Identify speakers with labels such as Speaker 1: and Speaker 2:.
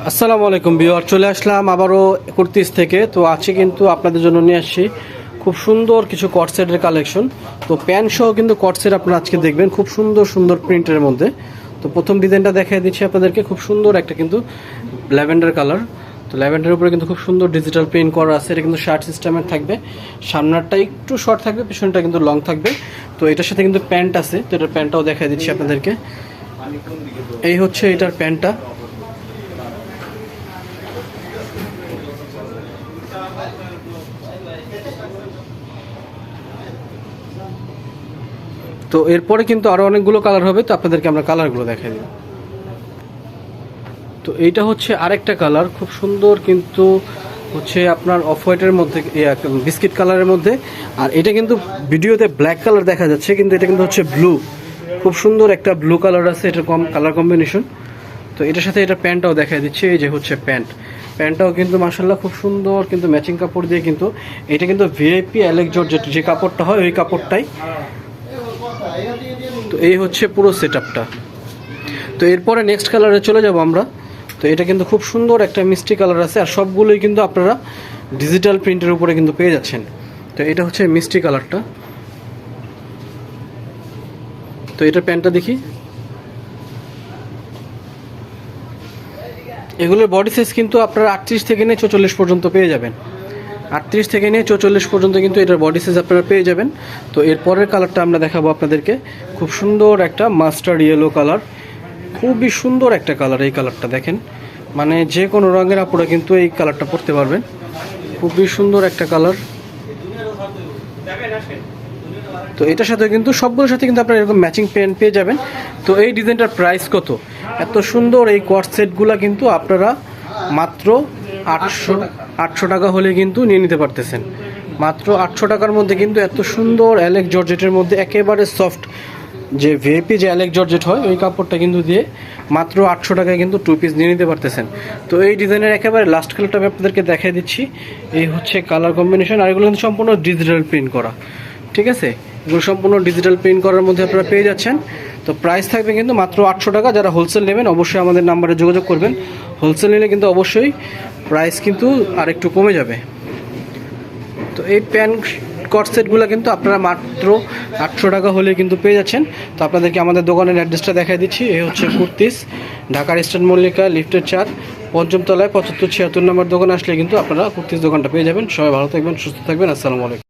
Speaker 1: আসসালামু আলাইকুম ভিউয়ার, চলে আসলাম আবারও কুর্তিস থেকে। তো আজকে কিন্তু আপনাদের জন্য নিয়ে আসছি খুব সুন্দর কিছু কটসেটের কালেকশন। তো প্যান্ট সহ কিন্তু কটসেট আপনারা আজকে দেখবেন খুব সুন্দর সুন্দর প্রিন্টের মধ্যে। তো প্রথম ডিজাইনটা দেখিয়ে দিচ্ছি আপনাদেরকে, খুব সুন্দর একটা কিন্তু ল্যাভেন্ডার কালার। তো ল্যাভেন্ডারের উপরে কিন্তু খুব সুন্দর ডিজিটাল প্রিন্ট করা আছে। এটা কিন্তু শার্ট সিস্টেমের থাকবে, সামনেরটা একটু শর্ট থাকবে, পিছনটা কিন্তু লং থাকবে। তো এটার সাথে কিন্তু প্যান্ট আছে, তো এটার প্যান্টটাও দেখিয়ে দিচ্ছি আপনাদেরকে। এই হচ্ছে এটার প্যান্টটা। তো এরপরে কিন্তু আরও অনেকগুলো কালার হবে, তো আপনাদেরকে আমরা কালারগুলো দেখাই দিই। তো এইটা হচ্ছে আরেকটা কালার, খুব সুন্দর কিন্তু হচ্ছে আপনার অফ হোয়াইটের মধ্যে, বিস্কিট কালারের মধ্যে। আর এটা কিন্তু ভিডিওতে ব্ল্যাক কালার দেখা যাচ্ছে, কিন্তু এটা কিন্তু হচ্ছে ব্লু। খুব সুন্দর একটা ব্লু কালার আছে, এটার কালার কম্বিনেশন। তো এটার সাথে এটা প্যান্টটাও দেখাই দিচ্ছে, এই যে হচ্ছে প্যান্টটাও কিন্তু মাশাআল্লাহ খুব সুন্দর, কিন্তু ম্যাচিং কাপড় দিয়ে কিন্তু এটা কিন্তু ভিআইপি অ্যালেক্স জর্জেট যে কাপড়টা হয় ওই কাপড়টাই। তো এই হচ্ছে পুরো সেটআপটা। তো এরপরে নেক্সট কালারে চলে যাব আমরা। তো এটা কিন্তু খুব সুন্দর একটা মিষ্টি কালার আছে, আর সবগুলোই কিন্তু আপনারা ডিজিটাল প্রিন্টের উপরে কিন্তু পেয়ে যাচ্ছেন। তো এটা হচ্ছে মিষ্টি কালারটা। তো এটার প্যান্টটা দেখি। এগুলোর বডি সাইজ কিন্তু আপনারা 38 থেকে নিয়ে 44 পর্যন্ত পেয়ে যাবেন। 38 থেকে নিয়ে 44 পর্যন্ত কিন্তু এটার বডি সাইজ আপনারা পেয়ে যাবেন। তো এরপরের কালারটা আমরা দেখাবো আপনাদেরকে, খুব সুন্দর একটা মাস্টার্ড ইয়েলো কালার। খুবই সুন্দর একটা কালার, এই কালারটা দেখেন, মানে যে কোনো রঙের আপুরা কিন্তু এই কালারটা পরতে পারবেন। খুবই সুন্দর একটা কালার। তো এটার সাথে কিন্তু সবগুলোর সাথে কিন্তু আপনারা এরকম ম্যাচিং প্যান্ট পেয়ে যাবেন। তো এই ডিজাইনটার প্রাইস কত? এত সুন্দর এই কোয়ার্ড সেটগুলো কিন্তু আপনারা মাত্র 800 টাকা হলে কিন্তু নিয়ে নিতে পারতেছেন। মাত্র 800 টাকার মধ্যে কিন্তু এত সুন্দর অ্যালেক্স জর্জেটের মধ্যে একেবারে সফট যে ভিআইপি যে অ্যালেক্স জর্জেট হয় ওই কাপড়টা কিন্তু দিয়ে মাত্র 800 টাকায় কিন্তু 2 পিস নিয়ে নিতে পারতেছেন। তো এই ডিজাইনের একেবারে লাস্ট কালারটা আমি আপনাদেরকে দেখিয়ে দিচ্ছি। এই হচ্ছে কালার কম্বিনেশন, আর এগুলো কিন্তু সম্পূর্ণ ডিজিটাল প্রিন্ট করা, ঠিক আছে? এগুলো সম্পূর্ণ ডিজিটাল প্রিন্ট করার মধ্যে আপনারা পেয়ে যাচ্ছেন। তো প্রাইস থাকবে কিন্তু মাত্র 800 টাকা। যারা হোলসেল নেবেন অবশ্যই আমাদের নাম্বারে যোগাযোগ করবেন। হোলসেল নিলে কিন্তু অবশ্যই প্রাইস কিন্তু আরেকটু কমে যাবে। তো এই প্যান্ট কট সেটগুলো কিন্তু আপনারা মাত্র 800 টাকা হলে কিন্তু পেয়ে যাচ্ছেন। তো আপনাদেরকে আমাদের দোকানের অ্যাড্রেসটা দেখাই দিচ্ছি। এই হচ্ছে কুর্তিস, ঢাকার ইস্টার্ন মল্লিকা লিফটের 4, পঞ্চম তলায় 7576 নম্বর দোকানে আসলে কিন্তু আপনারা কুর্তিস দোকানটা পেয়ে যাবেন। সবাই ভালো থাকবেন, সুস্থ থাকবেন। আসসালামু আলাইকুম।